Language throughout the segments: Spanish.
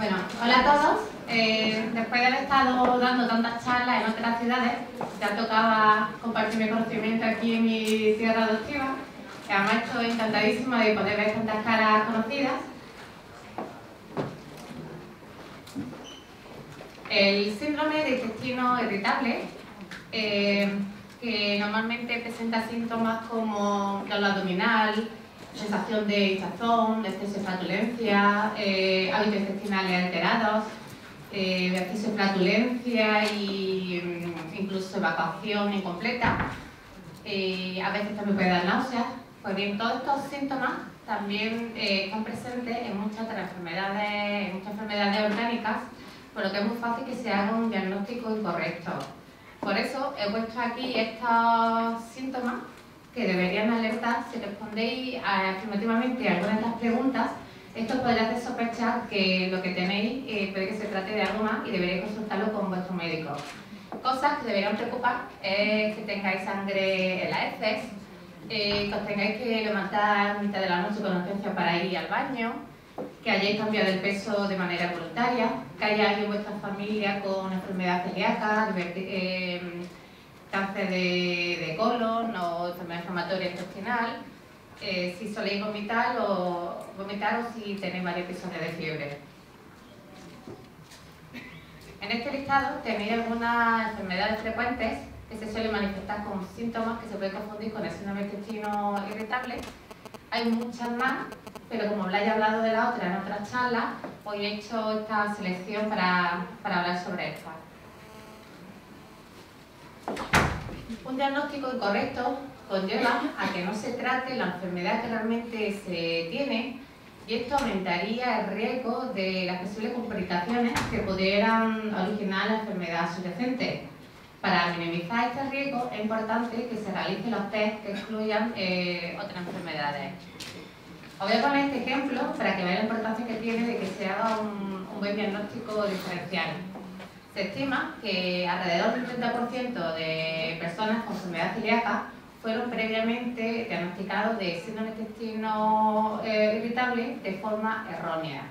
Bueno, hola a todos. Después de haber estado dando tantas charlas en otras ciudades, ya tocaba compartir mi conocimiento aquí en mi tierra adoptiva. Además estoy encantadísima de poder ver tantas caras conocidas. El síndrome de intestino irritable, que normalmente presenta síntomas como dolor abdominal, sensación de hinchazón, exceso de flatulencia, hábitos intestinales alterados, exceso de flatulencia e incluso evacuación incompleta. A veces también puede dar náuseas. Pues bien, todos estos síntomas también están presentes en muchas otras enfermedades orgánicas, por lo que es muy fácil que se haga un diagnóstico incorrecto. Por eso he puesto aquí estos síntomas que deberían alertar si respondéis afirmativamente a algunas de estas preguntas. Esto podría hacer sospechar que lo que tenéis puede que se trate de algo más y deberéis consultarlo con vuestro médico. Cosas que deberían preocupar es que tengáis sangre en las heces, que os tengáis que levantar a mitad de la noche con urgencia para ir al baño, que hayáis cambiado el peso de manera voluntaria, que haya alguien en vuestra familia con enfermedad celíaca, cáncer de colon o enfermedad inflamatoria intestinal, si soléis vomitar o si tenéis varios episodios de fiebre. En este listado tenéis algunas enfermedades frecuentes que se suelen manifestar con síntomas que se pueden confundir con el síndrome de intestino irritable. Hay muchas más, pero como habláis hablado de la otra en otras charlas, hoy he hecho esta selección para hablar sobre esto. Un diagnóstico incorrecto conlleva a que no se trate la enfermedad que realmente se tiene, y esto aumentaría el riesgo de las posibles complicaciones que pudieran originar la enfermedad subyacente. Para minimizar este riesgo es importante que se realicen los test que excluyan otras enfermedades. Os voy a poner este ejemplo para que veáis la importancia que tiene de que se haga un buen diagnóstico diferencial. Se estima que alrededor del 30% de personas con enfermedad celíaca fueron previamente diagnosticados de síndrome de intestino irritable de forma errónea.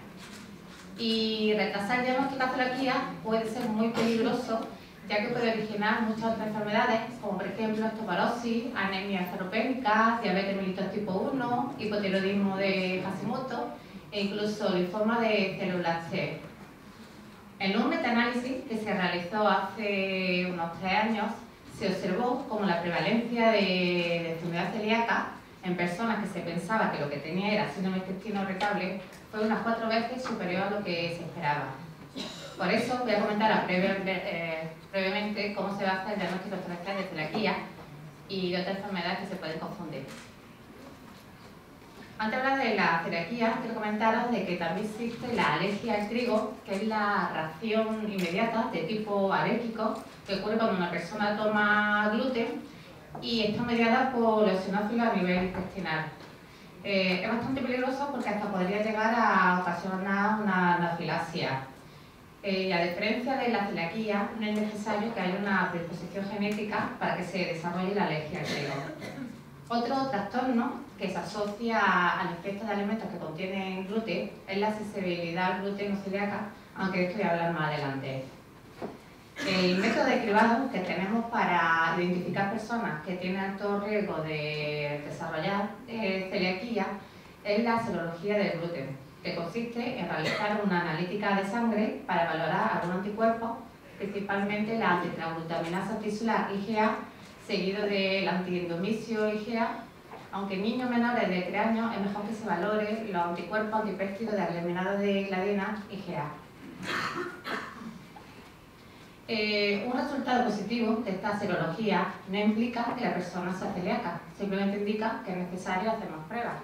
Y retrasar el diagnóstico de celiaquía puede ser muy peligroso, ya que puede originar muchas otras enfermedades, como por ejemplo osteoporosis, anemia ferropénica, diabetes mellitus tipo 1, hipotiroidismo de Hashimoto e incluso linfoma de células T. En un metaanálisis que se realizó hace unos 3 años, se observó como la prevalencia de enfermedad celíaca en personas que se pensaba que lo que tenía era síndrome de intestino irritable fue unas 4 veces superior a lo que se esperaba. Por eso voy a comentar brevemente cómo se va a hacer el diagnóstico diferencial de celiaquía y de otras enfermedades que se pueden confundir. Antes de hablar de la celiaquía, quiero comentaros de que también existe la alergia al trigo, que es la reacción inmediata de tipo alérgico que ocurre cuando una persona toma gluten y está mediada por eosinófilos a nivel intestinal. Es bastante peligroso porque hasta podría llegar a ocasionar una anafilaxia. A diferencia de la celiaquía, no es necesario que haya una predisposición genética para que se desarrolle la alergia al trigo. Otro trastorno que se asocia al efecto de alimentos que contienen gluten es la sensibilidad al gluten o celíaca, aunque de esto voy a hablar más adelante. El método de cribado que tenemos para identificar personas que tienen alto riesgo de desarrollar celiaquía es la serología del gluten, que consiste en realizar una analítica de sangre para valorar algún anticuerpo, principalmente la antitetragglutaminasa tisular IgA, seguido del antiendomicio IgA, aunque en niños menores de 3 años es mejor que se valore los anticuerpos antipéptidos de aglutinado de gliadina IgA. Un resultado positivo de esta serología no implica que la persona sea celíaca, simplemente indica que es necesario hacer más pruebas.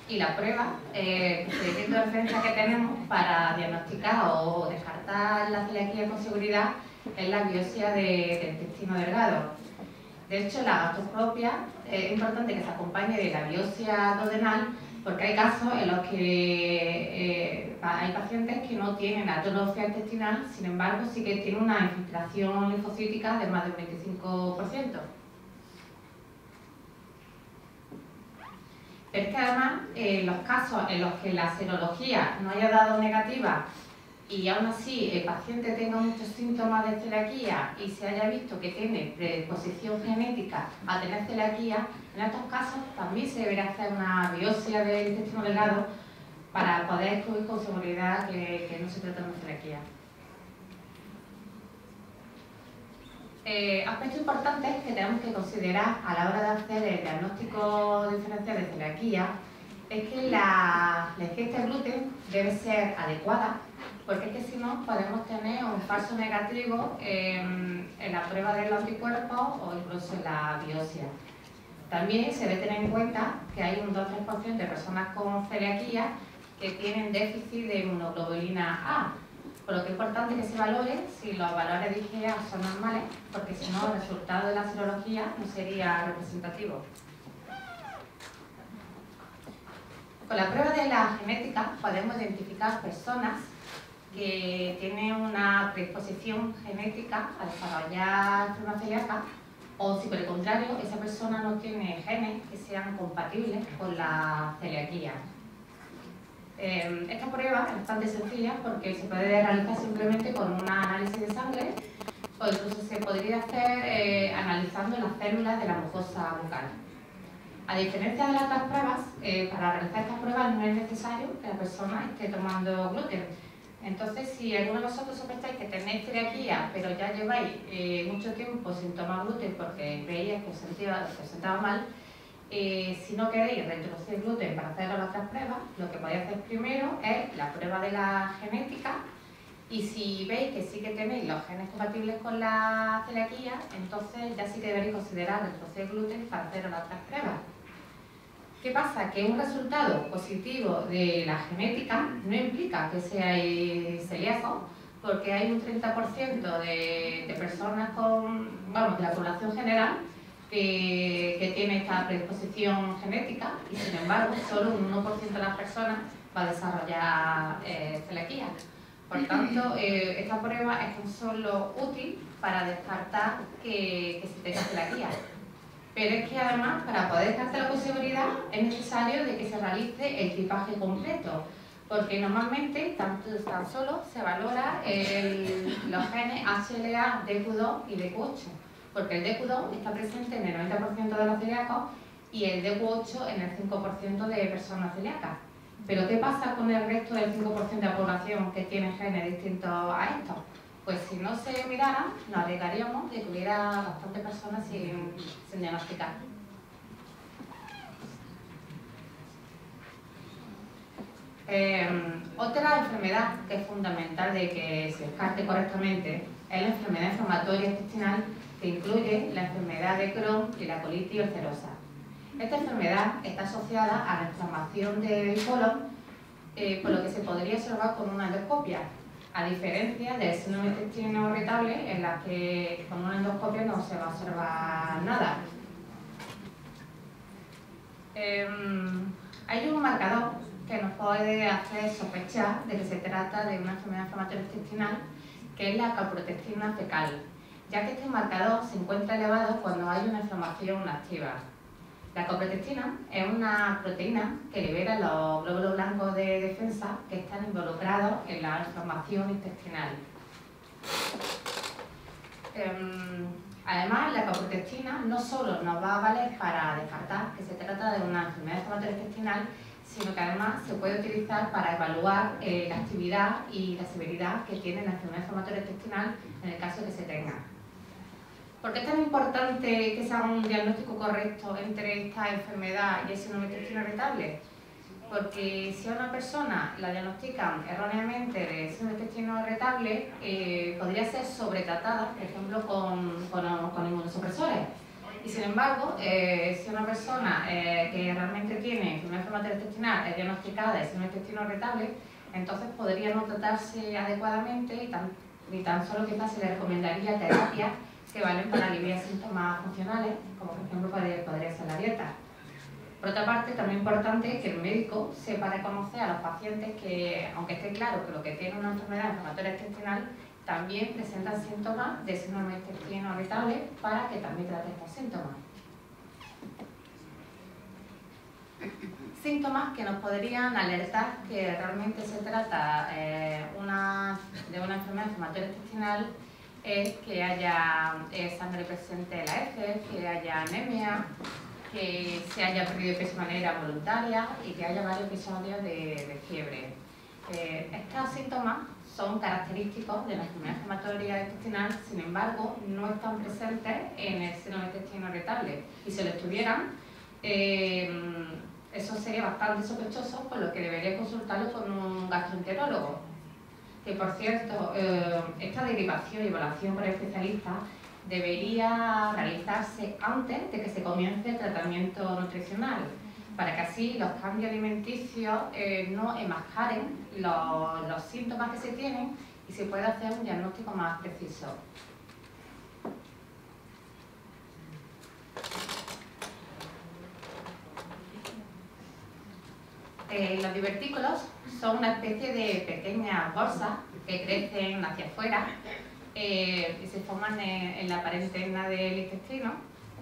Y la prueba, el procedimiento de referencia que tenemos para diagnosticar o descartar la celiaquía con seguridad es la biopsia del intestino delgado. De hecho, la gastroscopia es importante que se acompañe de la biopsia duodenal, porque hay casos en los que hay pacientes que no tienen atrofia intestinal, sin embargo sí que tienen una infiltración linfocítica de más del 25%. Pero es que además, los casos en los que la serología no haya dado negativa y aún así el paciente tenga muchos síntomas de celiaquía y se haya visto que tiene predisposición genética a tener celiaquía, en estos casos también se deberá hacer una biopsia del intestino delgado para poder descubrir con seguridad que no se trata de una celiaquía. Aspectos importantes que tenemos que considerar a la hora de hacer el diagnóstico diferencial de celiaquía es que la ingesta de gluten debe ser adecuada, porque es que si no podemos tener un falso negativo en la prueba de los anticuerpos o incluso en la biopsia. También se debe tener en cuenta que hay un 2-3% de personas con celiaquía que tienen déficit de inmunoglobulina A, por lo que es importante que se valore si los valores de IgA son normales, porque si no el resultado de la serología no sería representativo. Con la prueba de la genética podemos identificar personas que tienen una predisposición genética a desarrollar enfermedad celíaca, o si por el contrario esa persona no tiene genes que sean compatibles con la celiaquía. Esta prueba es bastante sencilla porque se puede realizar simplemente con un análisis de sangre, o incluso se podría hacer analizando las células de la mucosa bucal. A diferencia de las otras pruebas, para realizar estas pruebas no es necesario que la persona esté tomando gluten. Entonces, si alguno de vosotros sospecháis que tenéis celiaquía, pero ya lleváis mucho tiempo sin tomar gluten porque veíais que os sentaba mal, si no queréis reintroducir gluten para hacer las otras pruebas, lo que podéis hacer primero es la prueba de la genética, y si veis que sí que tenéis los genes compatibles con la celiaquía, entonces ya sí que deberéis considerar reintroducir gluten para hacer las otras pruebas. ¿Qué pasa? Que un resultado positivo de la genética no implica que seáis celíacos, porque hay un 30% de personas de la población general que tiene esta predisposición genética, y sin embargo solo un 1% de las personas va a desarrollar celiaquía. Por tanto, esta prueba es tan solo útil para descartar que se tenga celiaquía. Pero es que además, para poder descartarlo con seguridad, es necesario de que se realice el tipaje completo, porque normalmente tan solo se valora los genes HLA, DQ2 y DQ8, porque el DQ2 está presente en el 90% de los celíacos y el DQ8 en el 5% de personas celíacas. Pero ¿qué pasa con el resto del 5% de la población que tiene genes distintos a estos? Pues si no se miraran, nos alegaríamos de que hubiera bastantes personas sin diagnosticar. Otra enfermedad que es fundamental de que se descarte correctamente es la enfermedad inflamatoria intestinal, que incluye la enfermedad de Crohn y la colitis ulcerosa. Esta enfermedad está asociada a la inflamación del colon, por lo que se podría observar con una endoscopia, a diferencia del síndrome de intestino irritable, en la que con una endoscopia no se va a observar nada. Hay un marcador que nos puede hacer sospechar de que se trata de una enfermedad inflamatoria intestinal, que es la calprotectina fecal, ya que este marcador se encuentra elevado cuando hay una inflamación activa. La calprotectina es una proteína que libera los glóbulos blancos de defensa que están involucrados en la inflamación intestinal. Además, la calprotectina no solo nos va a valer para descartar que se trata de una enfermedad inflamatoria intestinal, sino que además se puede utilizar para evaluar la actividad y la severidad que tiene la enfermedad inflamatoria intestinal en el caso que se tenga. ¿Por qué es tan importante que se haga un diagnóstico correcto entre esta enfermedad y el síndrome de intestino irritable? Porque si a una persona la diagnostican erróneamente de síndrome de intestino irritable, podría ser sobretratada, por ejemplo, con inmunosupresores. Y sin embargo, si una persona que realmente tiene enfermedad inflamatoria intestinal es diagnosticada de síndrome de intestino irritable, entonces podría no tratarse adecuadamente y tan solo quizás se le recomendaría terapias que valen para aliviar síntomas funcionales, como por ejemplo podría ser la dieta. Por otra parte, también es importante que el médico sepa reconocer a los pacientes que, aunque esté claro que lo que tiene una enfermedad inflamatoria intestinal, también presentan síntomas de síndrome de intestino irritable, para que también trate estos síntomas. síntomas que nos podrían alertar que realmente se trata de una enfermedad inflamatoria intestinal es que haya sangre presente en la heces, que haya anemia, que se haya perdido peso de manera voluntaria y que haya varios episodios de fiebre. Estos síntomas son característicos de la enfermedad inflamatoria intestinal, sin embargo, no están presentes en el seno del intestino irritable. Y si lo estuvieran, eso sería bastante sospechoso, por lo que debería consultarlo con un gastroenterólogo. Que, por cierto, esta derivación y evaluación por el especialista debería realizarse antes de que se comience el tratamiento nutricional, para que así los cambios alimenticios no enmascaren los síntomas que se tienen y se pueda hacer un diagnóstico más preciso. Los divertículos son una especie de pequeñas bolsas que crecen hacia afuera y se forman en la pared interna del intestino.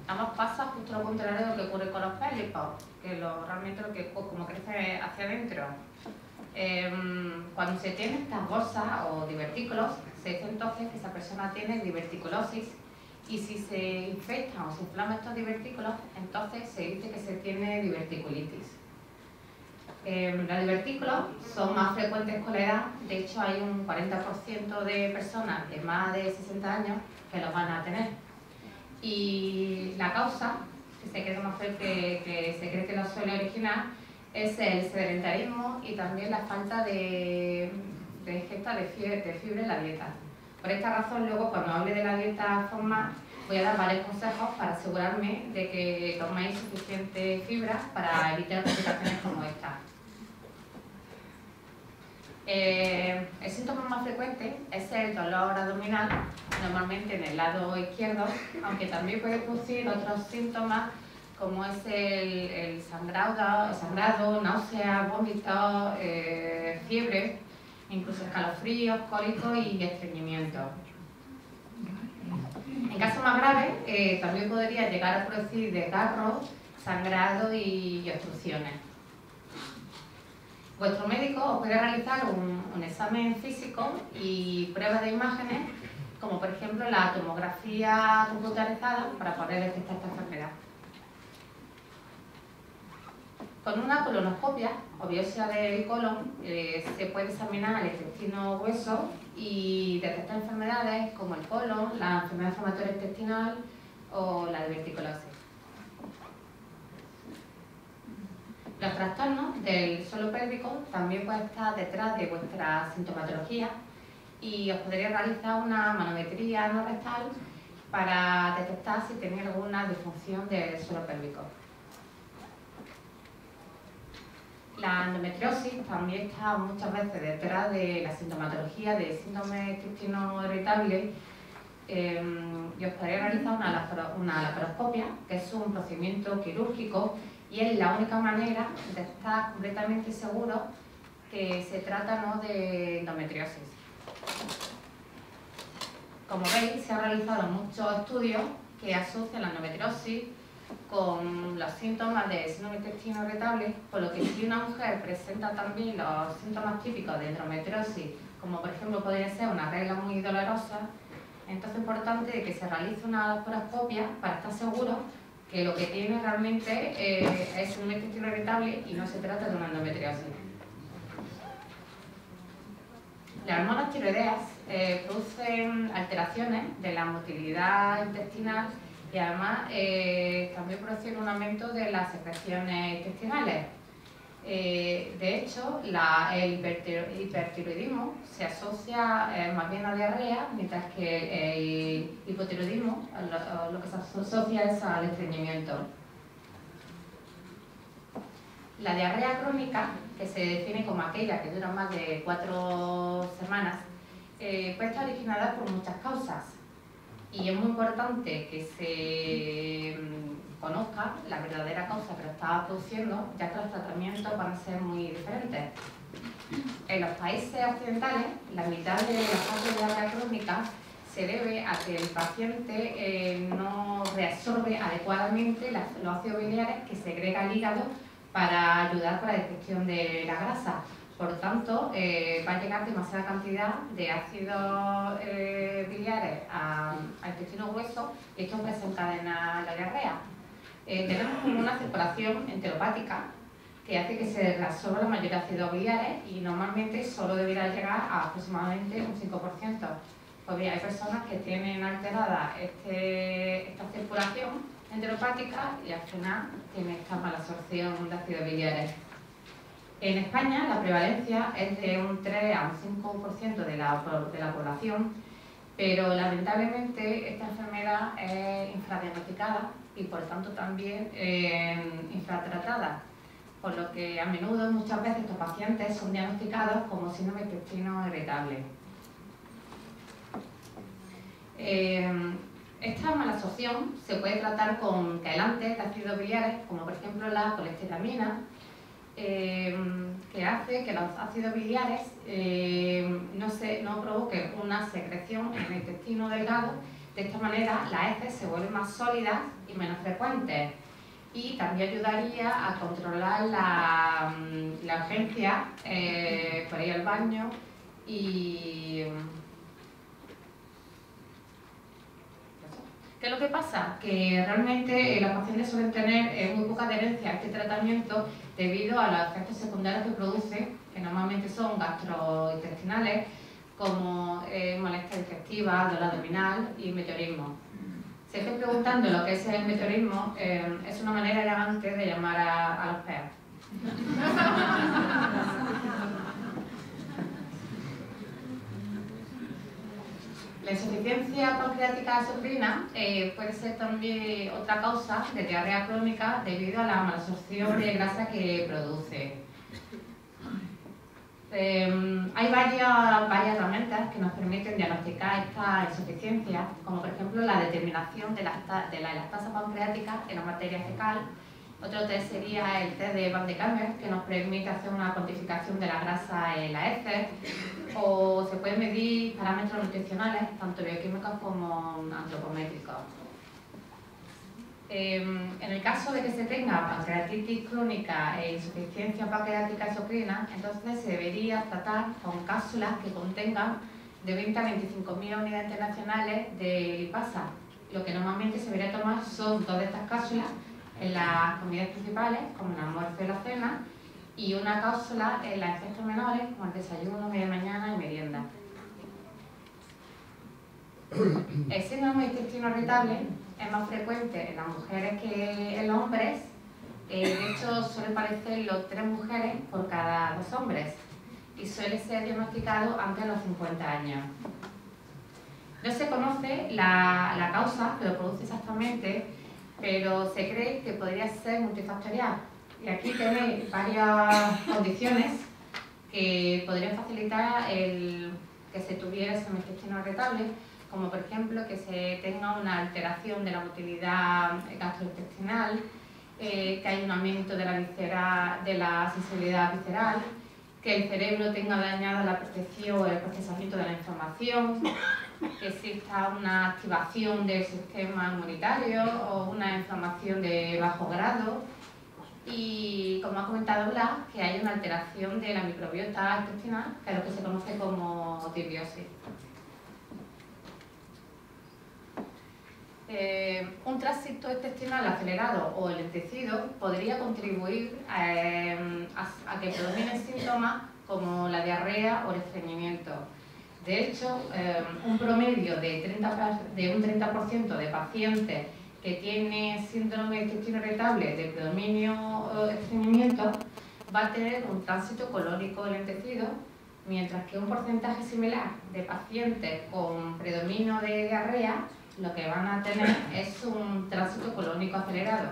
Ambos pasa justo lo contrario de lo que ocurre con los pólipos, que realmente lo que como crece hacia adentro. Cuando se tienen estas bolsas o divertículos, se dice entonces que esa persona tiene diverticulosis, y si se infectan o se inflaman estos divertículos, entonces se dice que se tiene diverticulitis. Los divertículos son más frecuentes con la edad. De hecho, hay un 40% de personas de más de 60 años que los van a tener. Y la causa, que se cree que lo suele originar, es el sedentarismo y también la falta de ingesta de fibra en la dieta. Por esta razón, luego, cuando hable de la dieta formal, voy a dar varios consejos para asegurarme de que toméis suficiente fibra para evitar complicaciones como esta. El síntoma más frecuente es el dolor abdominal, normalmente en el lado izquierdo, aunque también puede producir otros síntomas como es el sangrado, náuseas, vómitos, fiebre, incluso escalofríos, cólicos y estreñimiento. En casos más graves, también podría llegar a producir desgarros, sangrado y obstrucciones. Vuestro médico os puede realizar un examen físico y pruebas de imágenes, como por ejemplo la tomografía computarizada, para poder detectar esta enfermedad. Con una colonoscopia o biopsia del colon se puede examinar el intestino grueso y detectar enfermedades como el colon, la enfermedad inflamatoria intestinal o la diverticulosis. Los trastornos del suelo pélvico también pueden estar detrás de vuestra sintomatología y os podría realizar una manometría no rectal para detectar si tenéis alguna disfunción del suelo pélvico. La endometriosis también está muchas veces detrás de la sintomatología de síndrome intestino irritable y os podría realizar una laparoscopia, que es un procedimiento quirúrgico y es la única manera de estar completamente seguro que se trata de endometriosis. Como veis, se han realizado muchos estudios que asocian la endometriosis con los síntomas de síndrome intestino irritable, por lo que si una mujer presenta también los síntomas típicos de endometriosis, como por ejemplo podría ser una regla muy dolorosa, entonces es importante que se realice una laparoscopia para estar seguro que lo que tiene realmente es un intestino irritable y no se trata de una endometriosis. Las hormonas tiroideas producen alteraciones de la motilidad intestinal y además también producen un aumento de las secreciones intestinales. De hecho, el hipertiroidismo se asocia más bien a diarrea, mientras que el hipotiroidismo lo que se asocia es al estreñimiento. La diarrea crónica, que se define como aquella que dura más de 4 semanas, puede estar originada por muchas causas y es muy importante que se conozca la verdadera causa que lo está produciendo, ya que los tratamientos van a ser muy diferentes. En los países occidentales, la mitad de los casos de diarrea crónica se debe a que el paciente no reabsorbe adecuadamente los ácidos biliares que segrega el hígado para ayudar con la digestión de la grasa. Por lo tanto, va a llegar demasiada cantidad de ácidos biliares al intestino grueso y esto desencadena la diarrea. Tenemos como una circulación enteropática que hace que se reabsorba la mayoría de ácidos biliares y normalmente solo debería llegar a aproximadamente un 5%. Pues bien, hay personas que tienen alterada esta circulación enteropática y al final tienen esta mala absorción de ácidos biliares. En España la prevalencia es de un 3 a un 5% de la población, pero lamentablemente esta enfermedad es infradiagnosticada y por tanto también infratratada, por lo que a menudo, muchas veces, estos pacientes son diagnosticados como síndrome de intestino irritable. Esta malabsorción se puede tratar con quelantes de ácidos biliares, como por ejemplo la colesteramina, que hace que los ácidos biliares no provoquen una secreción en el intestino delgado. De esta manera las heces se vuelven más sólidas y menos frecuentes y también ayudaría a controlar la urgencia por ir al baño y... ¿Qué es lo que pasa? Que realmente los pacientes suelen tener muy poca adherencia a este tratamiento debido a los efectos secundarios que produce, que normalmente son gastrointestinales, como molestia digestiva, dolor abdominal y meteorismo. Si estoy preguntando lo que es el meteorismo, es una manera elegante de llamar a los PEA. La insuficiencia pancreática exocrina puede ser también otra causa de diarrea crónica debido a la malabsorción de grasa que produce. Hay varias herramientas que nos permiten diagnosticar esta insuficiencia, como por ejemplo la determinación de la elastasa pancreática en la materia fecal. Otro test sería el test de Van de Kammer, que nos permite hacer una cuantificación de la grasa en la heces, o se pueden medir parámetros nutricionales, tanto bioquímicos como antropométricos. En el caso de que se tenga pancreatitis crónica e insuficiencia pancreática exocrina, entonces se debería tratar con cápsulas que contengan de 20 a 25.000 unidades internacionales de lipasa. Lo que normalmente se debería tomar son 2 de estas cápsulas en las comidas principales, como el almuerzo y la cena, y una cápsula en las ingestas menores, como el desayuno, media mañana y merienda. El síndrome de intestino irritable es más frecuente en las mujeres que en los hombres. De hecho, suele parecerlo 3 mujeres por cada 2 hombres y suele ser diagnosticado antes de los 50 años. No se conoce la causa que lo produce exactamente, pero se cree que podría ser multifactorial. Y aquí tenéis varias condiciones que podrían facilitar el que se tuviera ese intestino irritable, como por ejemplo que se tenga una alteración de la motilidad gastrointestinal, que haya un aumento de la sensibilidad visceral, que el cerebro tenga dañada la percepción o el procesamiento de la información, que exista una activación del sistema inmunitario o una inflamación de bajo grado y, como ha comentado Blas, que hay una alteración de la microbiota intestinal, que es lo que se conoce como disbiosis. Un tránsito intestinal acelerado o lentecido podría contribuir a que predominen síntomas como la diarrea o el estreñimiento. De hecho, un promedio de un 30% de pacientes que tienen síndrome de intestino irritable de predominio o estreñimiento va a tener un tránsito colónico lentecido, mientras que un porcentaje similar de pacientes con predominio de diarrea lo que van a tener es un tránsito colónico acelerado.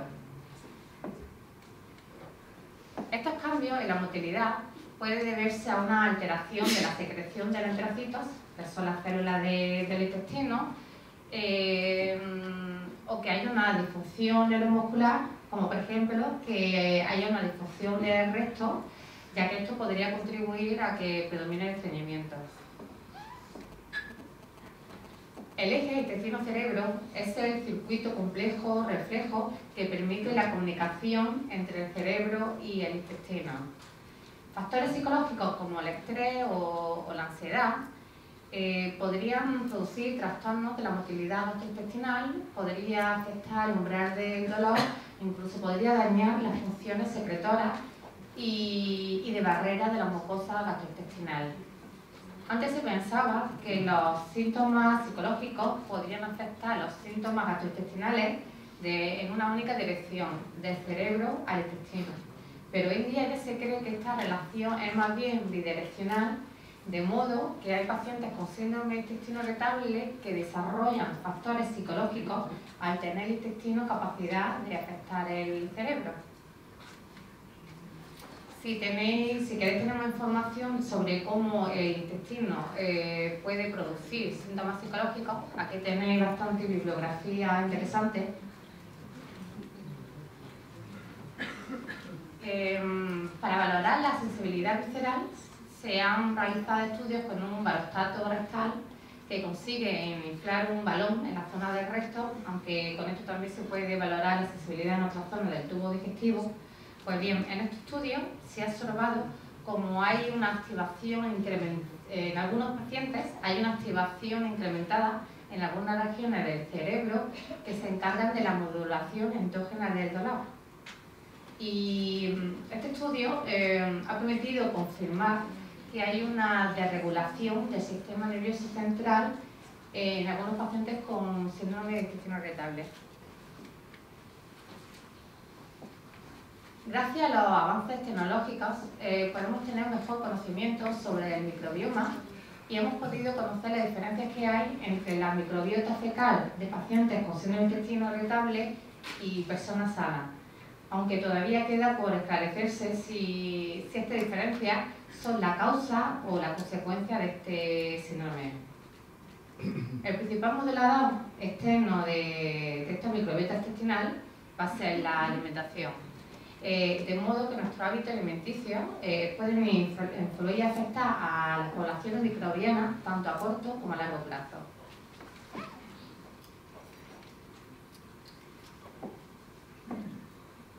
Estos cambios en la motilidad pueden deberse a una alteración de la secreción de eritrocitos, que son las células del intestino, o que haya una disfunción neuromuscular, como por ejemplo que haya una disfunción del recto, ya que esto podría contribuir a que predomine el estreñimiento. El eje intestino-cerebro es el circuito complejo reflejo que permite la comunicación entre el cerebro y el intestino. Factores psicológicos como el estrés o la ansiedad podrían producir trastornos de la motilidad gastrointestinal, podría afectar el umbral del dolor, incluso podría dañar las funciones secretoras y de barrera de la mucosa gastrointestinal. Antes se pensaba que los síntomas psicológicos podrían afectar los síntomas gastrointestinales en una única dirección, del cerebro al intestino. Pero hoy en día ya se cree que esta relación es más bien bidireccional, de modo que hay pacientes con síndrome de intestino irritable que desarrollan factores psicológicos al tener el intestino capacidad de afectar el cerebro. Si queréis tener más información sobre cómo el intestino puede producir síntomas psicológicos, aquí tenéis bastante bibliografía interesante. Para valorar la sensibilidad visceral se han realizado estudios con un barostato rectal que consigue inflar un balón en la zona del recto, aunque con esto también se puede valorar la sensibilidad en otras zonas del tubo digestivo. Pues bien, en este estudio se ha observado como hay una activación en algunos pacientes, hay una activación incrementada en algunas regiones del cerebro que se encargan de la modulación endógena del dolor. Y este estudio ha permitido confirmar que hay una desregulación del sistema nervioso central en algunos pacientes con síndrome de intestino irritable. Gracias a los avances tecnológicos podemos tener un mejor conocimiento sobre el microbioma y hemos podido conocer las diferencias que hay entre la microbiota fecal de pacientes con síndrome de intestino irritable y personas sanas, aunque todavía queda por esclarecerse si estas diferencias son la causa o la consecuencia de este síndrome. El principal modelado externo de esta microbiota intestinal va a ser la alimentación. De modo que nuestros hábitos alimenticios pueden influir y afectar a las poblaciones microbianas tanto a corto como a largo plazo.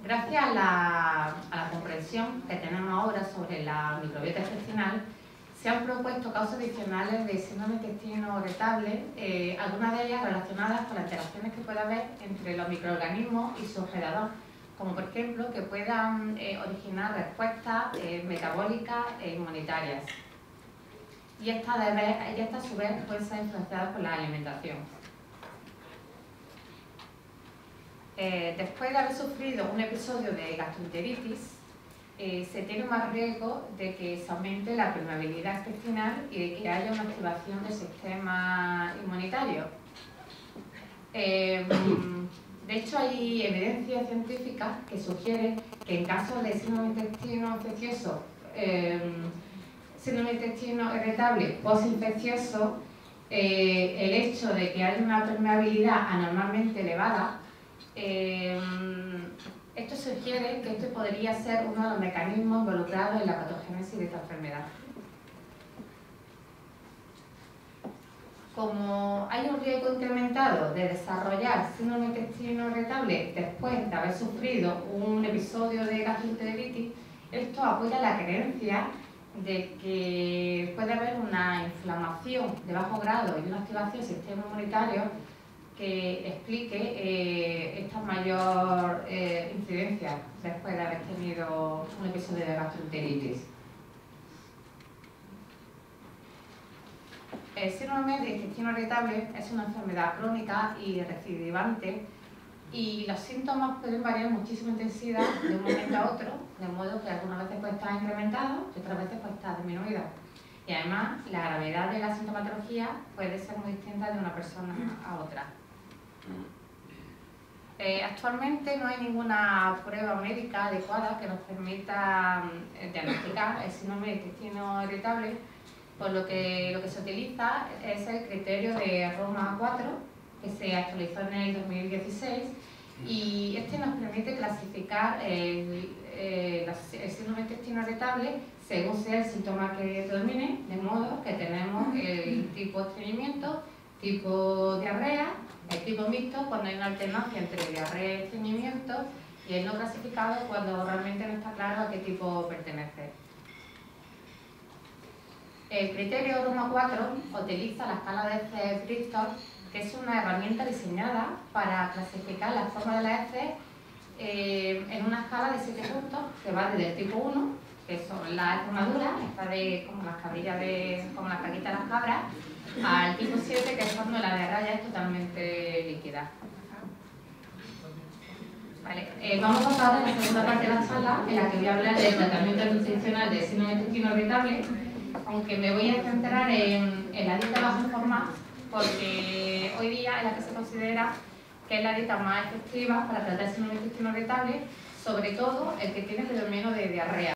Gracias a la comprensión que tenemos ahora sobre la microbiota intestinal, se han propuesto causas adicionales de síndrome de intestino irritable, algunas de ellas relacionadas con las interacciones que puede haber entre los microorganismos y su alrededor, como por ejemplo que puedan originar respuestas metabólicas e inmunitarias. Y estas a su vez pueden ser influenciadas por la alimentación. Después de haber sufrido un episodio de gastroenteritis, se tiene más riesgo de que se aumente la permeabilidad intestinal y de que haya una activación del sistema inmunitario. De hecho, hay evidencia científica que sugiere que en caso de síndrome de intestino infeccioso, síndrome de intestino irritable postinfeccioso, el hecho de que haya una permeabilidad anormalmente elevada, esto sugiere que este podría ser uno de los mecanismos involucrados en la patogénesis de esta enfermedad. Como hay un riesgo incrementado de desarrollar síndrome de intestino irritable después de haber sufrido un episodio de gastroenteritis, esto apoya la creencia de que puede haber una inflamación de bajo grado y una activación del sistema inmunitario que explique esta mayor incidencia después de haber tenido un episodio de gastroenteritis. El síndrome de intestino irritable es una enfermedad crónica y recidivante y los síntomas pueden variar muchísimo intensidad de un momento a otro, de modo que algunas veces puede estar incrementado y otras veces puede estar disminuido. Y además, la gravedad de la sintomatología puede ser muy distinta de una persona a otra. Actualmente no hay ninguna prueba médica adecuada que nos permita diagnosticar el síndrome de intestino irritable, por lo que se utiliza es el criterio de Roma 4, que se actualizó en el 2016, y este nos permite clasificar el síndrome de intestino irritable según sea el síntoma que predomine, de modo que tenemos el tipo de estreñimiento, tipo diarrea, el tipo mixto cuando hay una alternancia entre diarrea y estreñimiento, y el no clasificado cuando realmente no está claro a qué tipo pertenece. El criterio Roma 4 utiliza la escala de heces Bristol, que es una herramienta diseñada para clasificar la forma de las heces en una escala de 7 puntos, que va desde el tipo 1, que son las heces maduras, esta de como las cabrillas como las caquitas de las cabras, al tipo 7, que es cuando la diarrea es totalmente líquida. Vale, vamos a pasar a la segunda parte de la charla, en la que voy a hablar del tratamiento nutricional del síndrome intestino irritable, aunque me voy a centrar en la dieta bajo en forma, porque hoy día es la que se considera que es la dieta más efectiva para tratar el síndrome intestino irritable, sobre todo el que tiene predominio de diarrea.